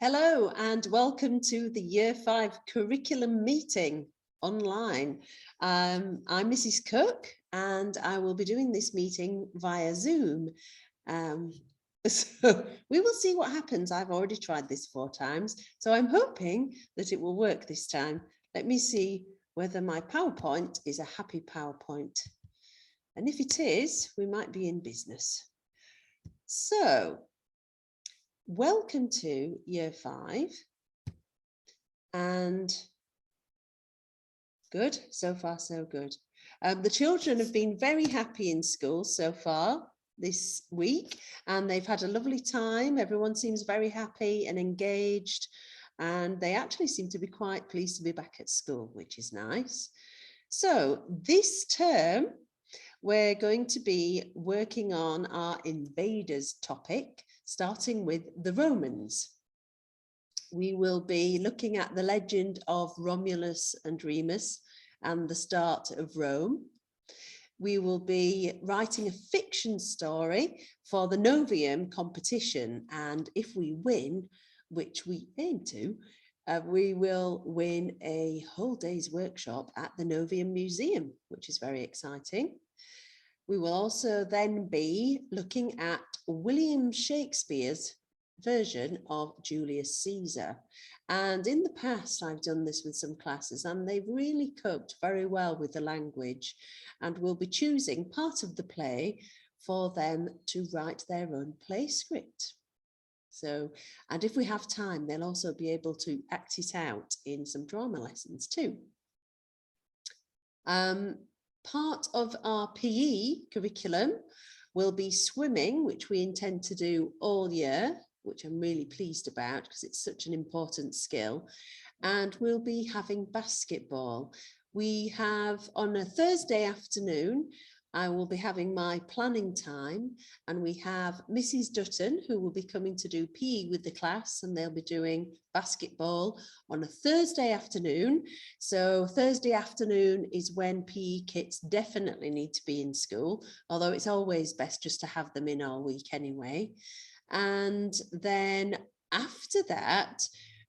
Hello and welcome to the Year 5 curriculum meeting online. I'm Mrs. Cook and I will be doing this meeting via Zoom. So we will see what happens. I've already tried this 4 times, so I'm hoping that it will work this time. Let me see whether my PowerPoint is a happy PowerPoint. And if it is, we might be in business. So welcome to Year 5, and good, so far so good. The children have been very happy in school so far this week, and they've had a lovely time. Everyone seems very happy and engaged, and they actually seem to be quite pleased to be back at school, which is nice. So this term, we're going to be working on our invaders topic, starting with the Romans. We will be looking at the legend of Romulus and Remus and the start of Rome. We will be writing a fiction story for the Novium competition, and if we win, which we aim to, we will win a whole day's workshop at the Novium Museum, which is very exciting. We will also then be looking at William Shakespeare's version of Julius Caesar. And in the past, I've done this with some classes and they've really coped very well with the language, and we'll be choosing part of the play for them to write their own play script. So, and if we have time, they'll also be able to act it out in some drama lessons too. Part of our PE curriculum will be swimming, which we intend to do all year, which I'm really pleased about because it's such an important skill. And we'll be having basketball. We have on a Thursday afternoon, I will be having my planning time, and we have Mrs. Dutton who will be coming to do PE with the class, and they'll be doing basketball on a Thursday afternoon. So Thursday afternoon is when PE kits definitely need to be in school, although it's always best just to have them in all week anyway. And then after that,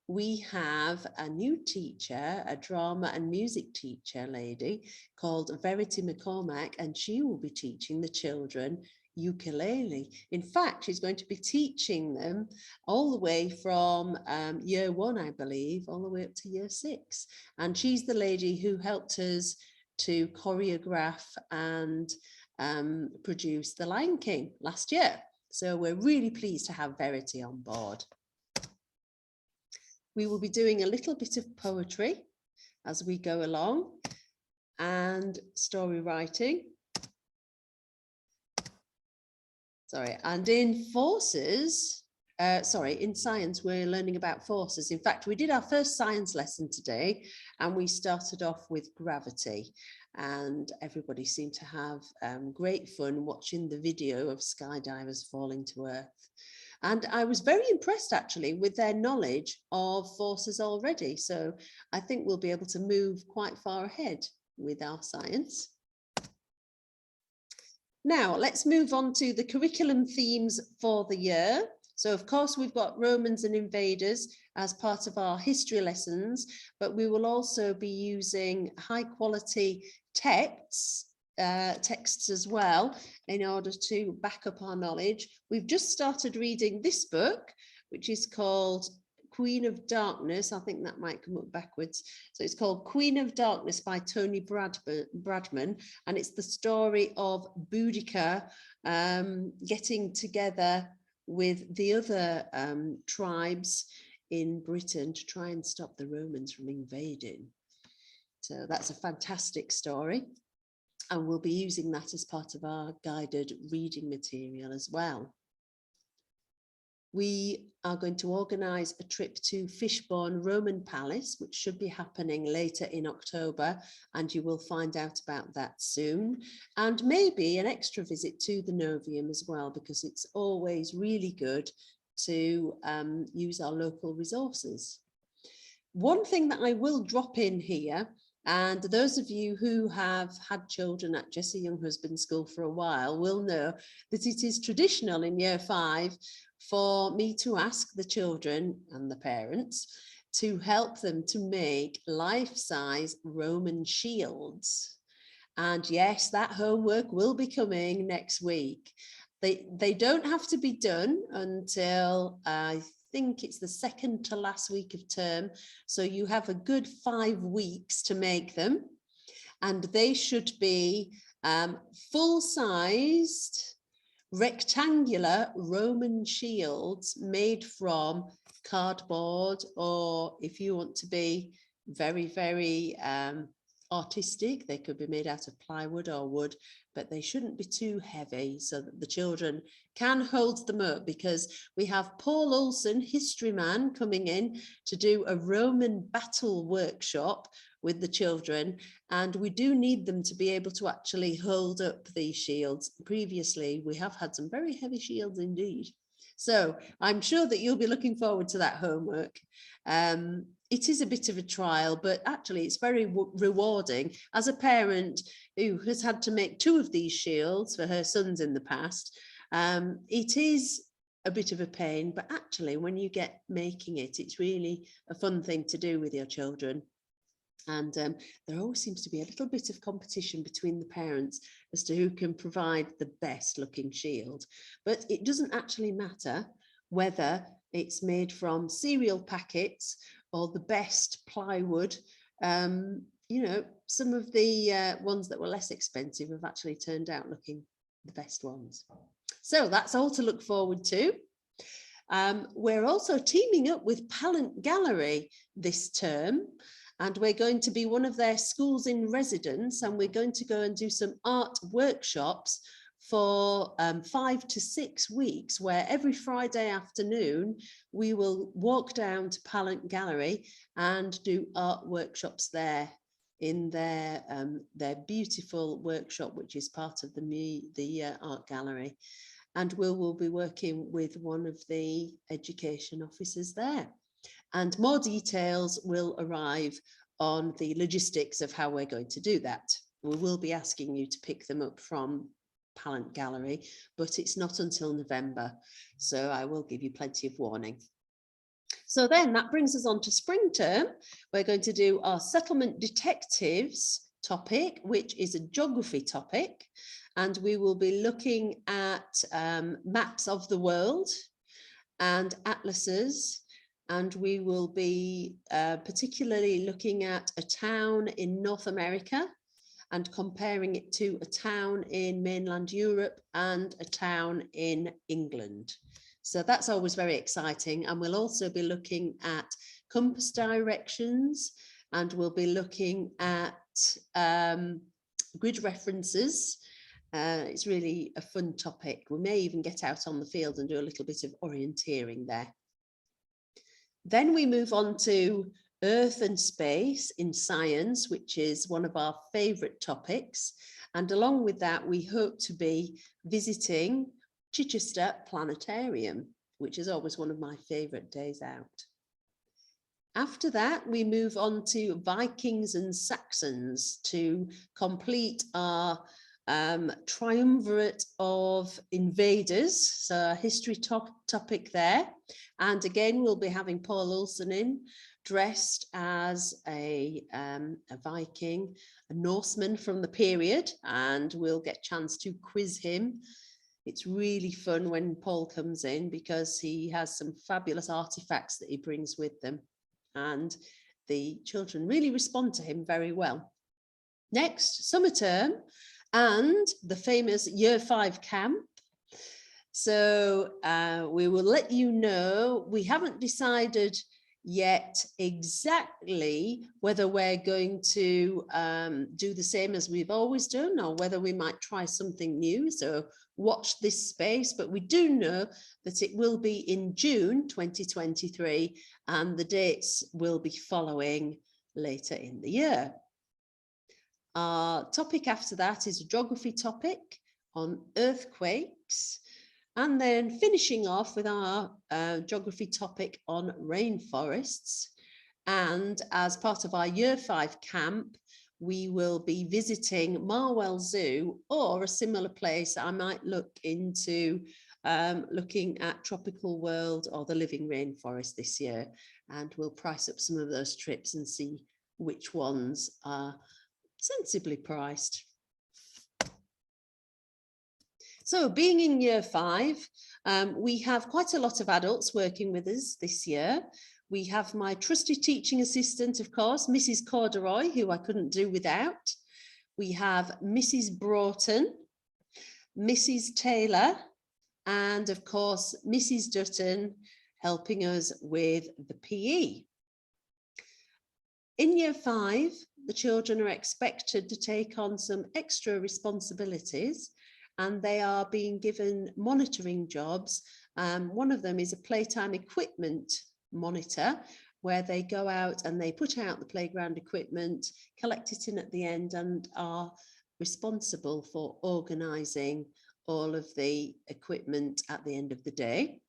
we have a new teacher, a drama and music teacher lady called Verity McCormack, and she will be teaching the children ukulele. In fact, she's going to be teaching them all the way from year 1, I believe, all the way up to year 6. And she's the lady who helped us to choreograph and produce The Lion King last year. So we're really pleased to have Verity on board. We will be doing a little bit of poetry as we go along and story writing. Sorry, and in forces, in science, we're learning about forces. In fact, we did our first science lesson today and we started off with gravity, and everybody seemed to have great fun watching the video of skydivers falling to Earth. And I was very impressed actually with their knowledge of forces already. So I think we'll be able to move quite far ahead with our science. Now let's move on to the curriculum themes for the year. So of course we've got Romans and invaders as part of our history lessons, but we will also be using high quality texts as well in order to back up our knowledge. We've just started reading this book, which is called Queen of Darkness. I think that might come up backwards. So it's called Queen of Darkness by Tony Bradman, and it's the story of Boudica getting together with the other tribes in Britain to try and stop the Romans from invading. So that's a fantastic story, and we'll be using that as part of our guided reading material as well. We are going to organise a trip to Fishbourne Roman Palace, which should be happening later in October, and you will find out about that soon. And maybe an extra visit to the Novium as well, because it's always really good to use our local resources. One thing that I will drop in here And those of you who have had children at Jessie Young Husband School for a while will know that it is traditional in year 5 for me to ask the children and the parents to help them to make life-size Roman shields. And yes, that homework will be coming next week. They don't have to be done until I think it's the second to last week of term. So you have a good 5 weeks to make them. And they should be full-sized rectangular Roman shields made from cardboard, or if you want to be very, very artistic, they could be made out of plywood or wood, but they shouldn't be too heavy so that the children can hold them up, because we have Paul Olsen, history man, coming in to do a Roman battle workshop with the children, and we do need them to be able to actually hold up these shields. Previously, we have had some very heavy shields indeed. So I'm sure that you'll be looking forward to that homework. It is a bit of a trial, but actually it's very rewarding. As a parent who has had to make 2 of these shields for her sons in the past, it is a bit of a pain, but actually when you get making it, it's really a fun thing to do with your children. And there always seems to be a little bit of competition between the parents as to who can provide the best looking shield. But it doesn't actually matter whether it's made from cereal packets or the best plywood. You know, some of the ones that were less expensive have actually turned out looking the best ones. So that's all to look forward to. We're also teaming up with Pallant Gallery this term, and we're going to be one of their schools in residence, and we're going to go and do some art workshops for 5 to 6 weeks, where every Friday afternoon we will walk down to Pallant Gallery and do art workshops there in their beautiful workshop, which is part of the art gallery. And we'll be working with one of the education officers there. And more details will arrive on the logistics of how we're going to do that. We will be asking you to pick them up from Pallant Gallery, but it's not until November, so I will give you plenty of warning. So then that brings us on to spring term. We're going to do our settlement detectives topic, which is a geography topic, and we will be looking at maps of the world and atlases. And we will be particularly looking at a town in North America and comparing it to a town in mainland Europe and a town in England. So that's always very exciting. And we'll also be looking at compass directions, and we'll be looking at grid references. It's really a fun topic. We may even get out on the field and do a little bit of orienteering there. Then we move on to Earth and space in science, which is one of our favourite topics. And along with that, we hope to be visiting Chichester Planetarium, which is always one of my favourite days out. After that, we move on to Vikings and Saxons to complete our triumvirate of invaders, so a history topic there. And again, we'll be having Paul Olsen in, dressed as a Viking, a Norseman from the period, and we'll get a chance to quiz him. It's really fun when Paul comes in because he has some fabulous artifacts that he brings with them, and the children really respond to him very well. Next, summer term and the famous Year 5 camp. So we will let you know. We haven't decided yet exactly whether we're going to do the same as we've always done, or whether we might try something new. So watch this space, but we do know that it will be in June 2023, and the dates will be following later in the year. Our topic after that is a geography topic on earthquakes, and then finishing off with our geography topic on rainforests. And as part of our Year 5 camp, we will be visiting Marwell Zoo or a similar place. I might look into looking at Tropical World or the Living Rainforest this year, and we'll price up some of those trips and see which ones are sensibly priced. So being in year 5, we have quite a lot of adults working with us this year. We have my trusty teaching assistant, of course, Mrs. Corduroy, who I couldn't do without. We have Mrs. Broughton, Mrs. Taylor, and of course, Mrs. Dutton helping us with the PE. In year 5, the children are expected to take on some extra responsibilities, and they are being given monitoring jobs. One of them is a playtime equipment monitor, where they go out and they put out the playground equipment, collect it in at the end, and are responsible for organising all of the equipment at the end of the day.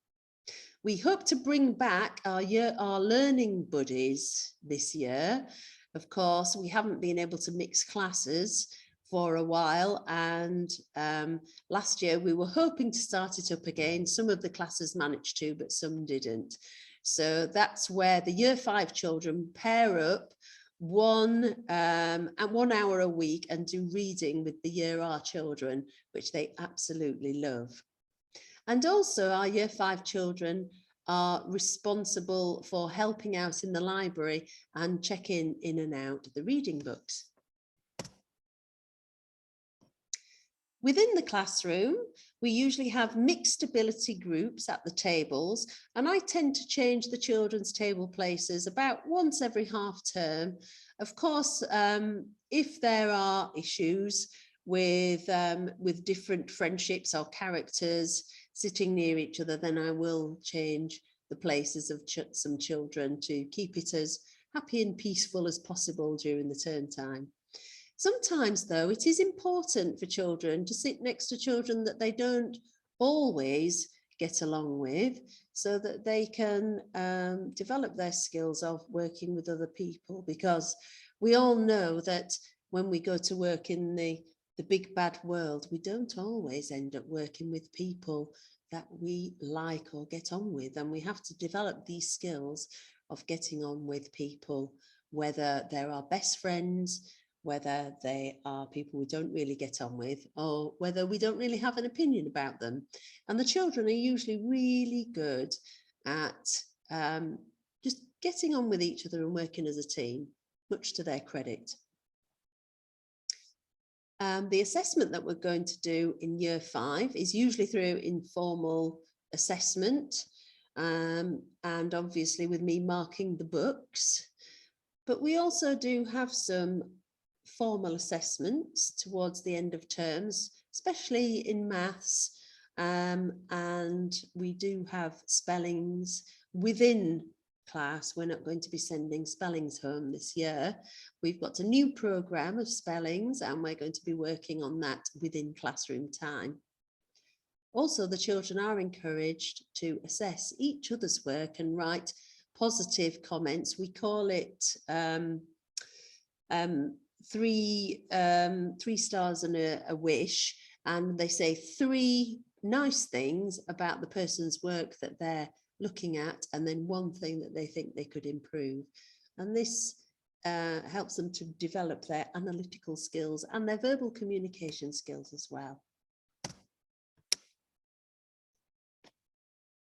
We hope to bring back our learning buddies this year. Of course, we haven't been able to mix classes for a while, and last year we were hoping to start it up again. Some of the classes managed to, but some didn't. So that's where the year 5 children pair up 1 hour a week and do reading with the year R children, which they absolutely love. And also our year 5 children are responsible for helping out in the library and checking in and out the reading books. Within the classroom, we usually have mixed ability groups at the tables, and I tend to change the children's table places about once every half term. Of course, if there are issues with different friendships or characters sitting near each other, then I will change the places of some children to keep it as happy and peaceful as possible during the term time. Sometimes, though, it is important for children to sit next to children that they don't always get along with, so that they can develop their skills of working with other people, because we all know that when we go to work in the big bad world, we don't always end up working with people that we like or get on with, and we have to develop these skills of getting on with people, whether they're our best friends, whether they are people we don't really get on with, or whether we don't really have an opinion about them. And the children are usually really good at just getting on with each other and working as a team, much to their credit. The assessment that we're going to do in year 5 is usually through informal assessment, and obviously with me marking the books. But we also do have some formal assessments towards the end of terms, especially in maths, and we do have spellings within class. We're not going to be sending spellings home this year. We've got a new programme of spellings, and we're going to be working on that within classroom time. Also, the children are encouraged to assess each other's work and write positive comments. We call it 3 stars and a wish, and they say 3 nice things about the person's work that they're looking at, and then 1 thing that they think they could improve. And this helps them to develop their analytical skills and their verbal communication skills as well.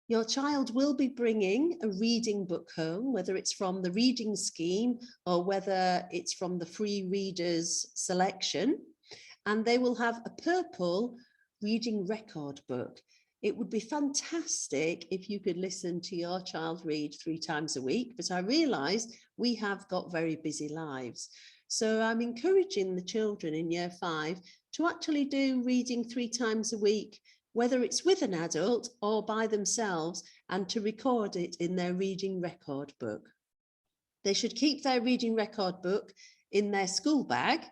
Your child will be bringing a reading book home, whether it's from the reading scheme or whether it's from the free readers selection, and they will have a purple reading record book. It would be fantastic if you could listen to your child read 3 times a week, but I realise we have got very busy lives. So I'm encouraging the children in year 5 to actually do reading 3 times a week, whether it's with an adult or by themselves, and to record it in their reading record book. They should keep their reading record book in their school bag,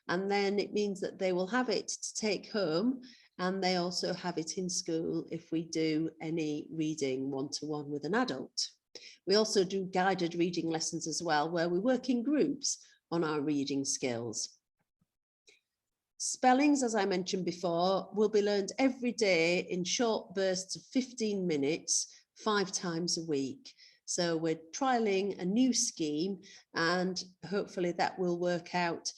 and then it means that they will have it to take home, and they also have it in school if we do any reading one-to-one with an adult. We also do guided reading lessons as well, where we work in groups on our reading skills. Spellings, as I mentioned before, will be learned every day in short bursts of 15 minutes, 5 times a week. So we're trialing a new scheme, and hopefully that will work out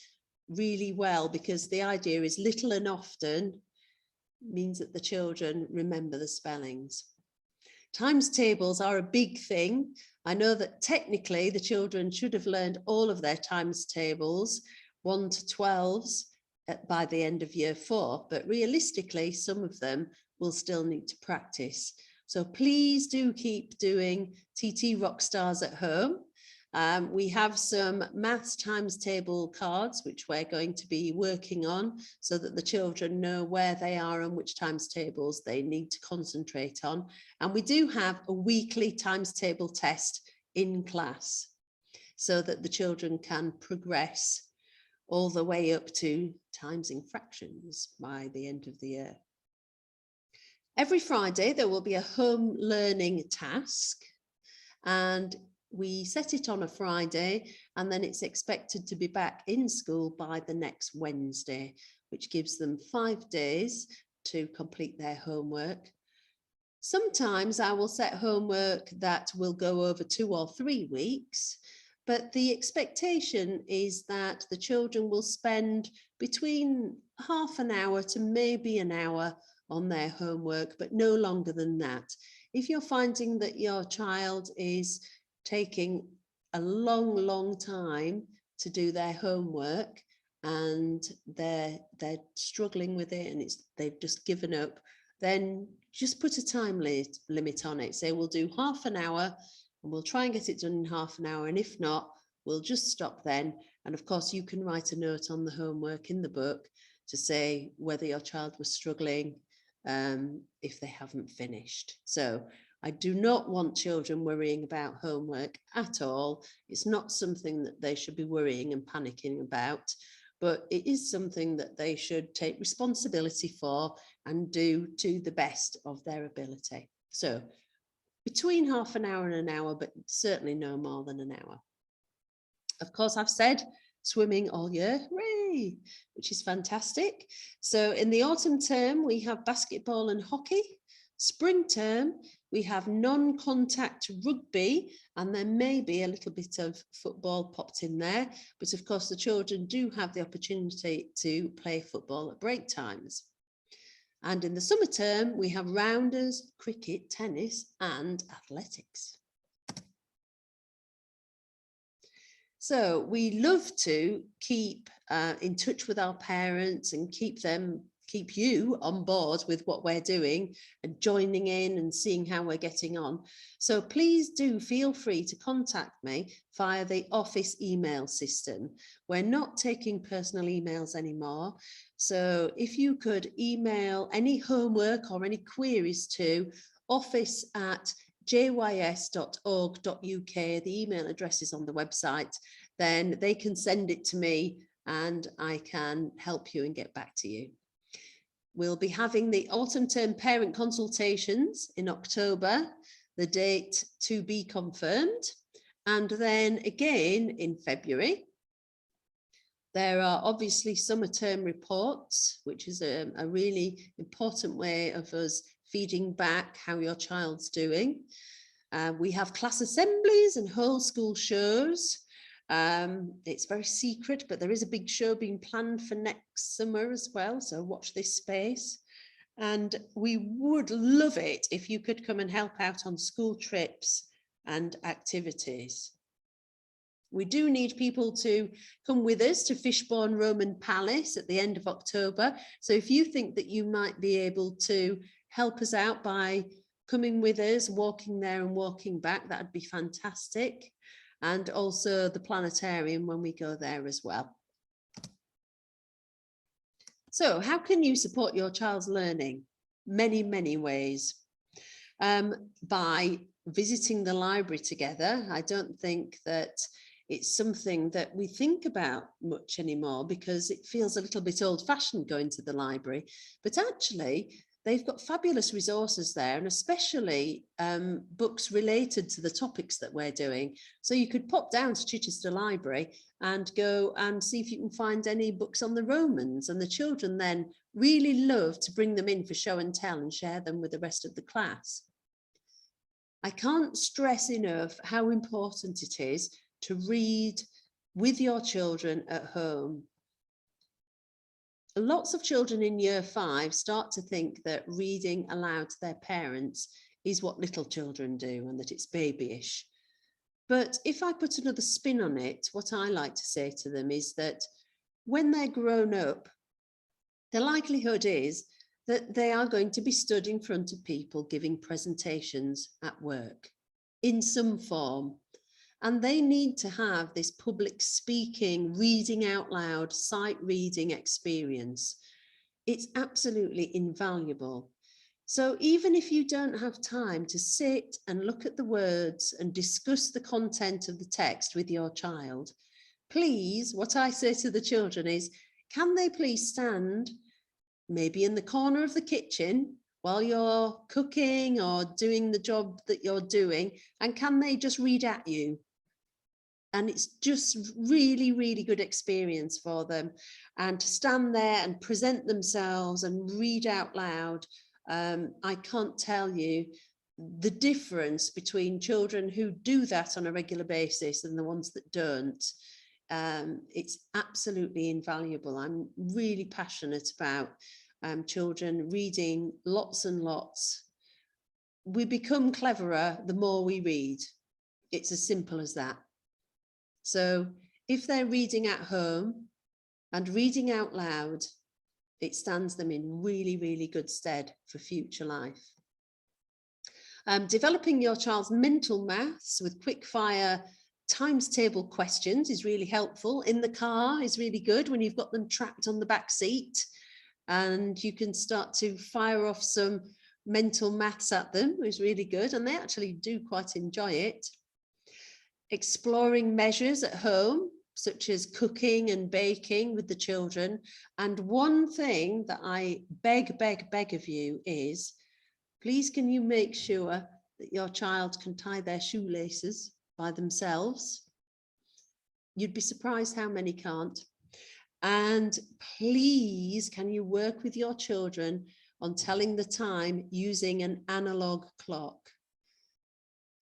really well, because the idea is little and often means that the children remember the spellings. Times tables are a big thing. I know that technically the children should have learned all of their times tables, 1 to 12s, by the end of year 4, but realistically, some of them will still need to practice. So please do keep doing TT Rockstars at home. We have some maths times table cards, which we're going to be working on so that the children know where they are and which times tables they need to concentrate on. And we do have a weekly times table test in class so that the children can progress all the way up to times in fractions by the end of the year. Every Friday, there will be a home learning task, and we set it on a Friday, and then it's expected to be back in school by the next Wednesday, which gives them 5 days to complete their homework. Sometimes I will set homework that will go over 2 or 3 weeks, but the expectation is that the children will spend between half an hour to maybe an hour on their homework, but no longer than that. If you're finding that your child is taking a long time to do their homework and they're struggling with it and they've just given up, then just put a time limit on it. Say we'll do half an hour and we'll try and get it done in half an hour, and if not, we'll just stop then. And of course, you can write a note on the homework in the book to say whether your child was struggling if they haven't finished. So I do not want children worrying about homework at all. It's not something that they should be worrying and panicking about, but it is something that they should take responsibility for and do to the best of their ability. So between half an hour and an hour, but certainly no more than an hour. Of course, I've said swimming all year, hooray, which is fantastic. So in the autumn term, we have basketball and hockey. Spring term, we have non-contact rugby, and there may be a little bit of football popped in there. But of course, the children do have the opportunity to play football at break times. And in the summer term, we have rounders, cricket, tennis, and athletics. So we love to keep in touch with our parents and keep you on board with what we're doing and joining in and seeing how we're getting on. So please do feel free to contact me via the office email system. We're not taking personal emails anymore. So if you could email any homework or any queries to office@jys.org.uk, the email address is on the website, then they can send it to me and I can help you and get back to you. We'll be having the autumn term parent consultations in October, the date to be confirmed, and then again in February. There are obviously summer term reports, which is a really important way of us feeding back how your child's doing. We have class assemblies and whole school shows. It's very secret, but there is a big show being planned for next summer as well, so watch this space. And we would love it if you could come and help out on school trips and activities. We do need people to come with us to Fishbourne Roman Palace at the end of October. So if you think that you might be able to help us out by coming with us, walking there and walking back, that'd be fantastic. And also the planetarium when we go there as well. So how can you support your child's learning? Many ways. By visiting the library together. I don't think that it's something that we think about much anymore because it feels a little bit old-fashioned going to the library. But actually, they've got fabulous resources there, and especially books related to the topics that we're doing. So you could pop down to Chichester Library and go and see if you can find any books on the Romans, and the children then really love to bring them in for show and tell and share them with the rest of the class. I can't stress enough how important it is to read with your children at home. Lots of children in year 5 start to think that reading aloud to their parents is what little children do and that it's babyish. But if I put another spin on it, what I like to say to them is that when they're grown up, the likelihood is that they are going to be stood in front of people giving presentations at work in some form. And they need to have this public speaking, reading out loud, sight reading experience. It's absolutely invaluable. So even if you don't have time to sit and look at the words and discuss the content of the text with your child, please, what I say to the children is, can they please stand maybe in the corner of the kitchen while you're cooking or doing the job that you're doing, and can they just read at you? And it's just really, really good experience for them. And to stand there and present themselves and read out loud, I can't tell you the difference between children who do that on a regular basis and the ones that don't. It's absolutely invaluable. I'm really passionate about children reading lots and lots. We become cleverer the more we read. It's as simple as that. So if they're reading at home and reading out loud, it stands them in really, really good stead for future life. Developing your child's mental maths with quick fire times table questions is really helpful. In the car is really good when you've got them trapped on the back seat and you can start to fire off some mental maths at them, is really good, and they actually do quite enjoy it. Exploring measures at home, such as cooking and baking with the children. And one thing that I beg of you is, please can you make sure that your child can tie their shoelaces by themselves? You'd be surprised how many can't. And please, can you work with your children on telling the time using an analog clock?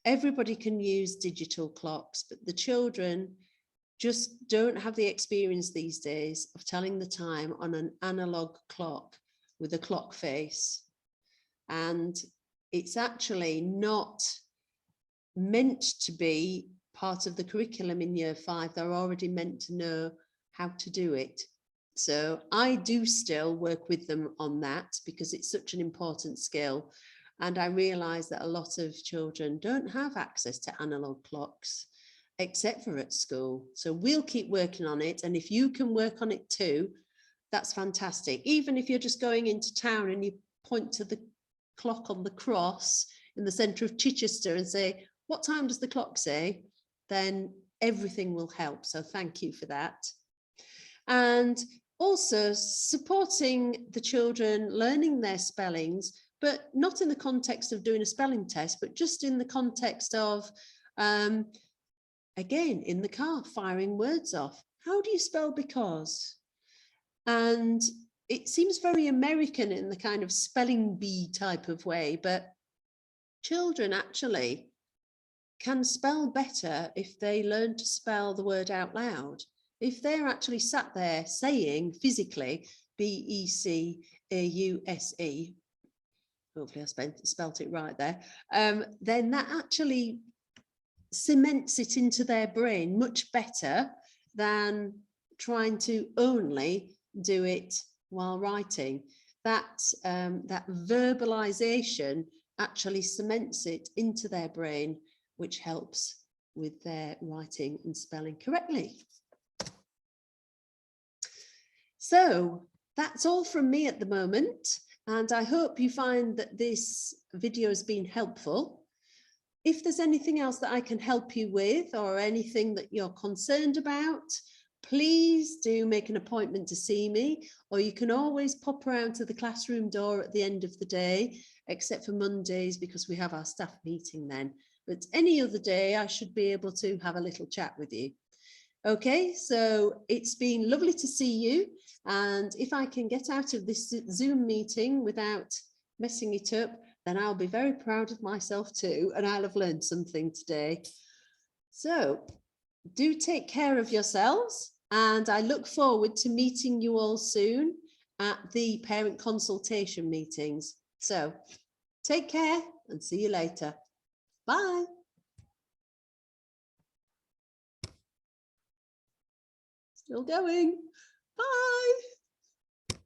Everybody can use digital clocks, but the children just don't have the experience these days of telling the time on an analog clock with a clock face. And it's actually not meant to be part of the curriculum in year 5. They're already meant to know how to do it. So I do still work with them on that because it's such an important skill. And I realise that a lot of children don't have access to analog clocks, except for at school. So we'll keep working on it. And if you can work on it too, that's fantastic. Even if you're just going into town and you point to the clock on the cross in the centre of Chichester and say, what time does the clock say? Then everything will help. So thank you for that. And also supporting the children learning their spellings, but not in the context of doing a spelling test, but just in the context of, again, in the car, firing words off. How do you spell because? And it seems very American in the kind of spelling bee type of way, but children actually can spell better if they learn to spell the word out loud. If they're actually sat there saying physically, B-E-C-A-U-S-E, hopefully I spelt it right there, then that actually cements it into their brain much better than trying to only do it while writing. That verbalization actually cements it into their brain, which helps with their writing and spelling correctly. So that's all from me at the moment, and I hope you find that this video has been helpful. If there's anything else that I can help you with or anything that you're concerned about, please do make an appointment to see me, or you can always pop around to the classroom door at the end of the day, except for Mondays because we have our staff meeting then. But any other day, I should be able to have a little chat with you. Okay, so it's been lovely to see you. And if I can get out of this Zoom meeting without messing it up, then I'll be very proud of myself too, and I'll have learned something today. So do take care of yourselves, and I look forward to meeting you all soon at the parent consultation meetings. So take care and see you later. Bye. Still going. Bye.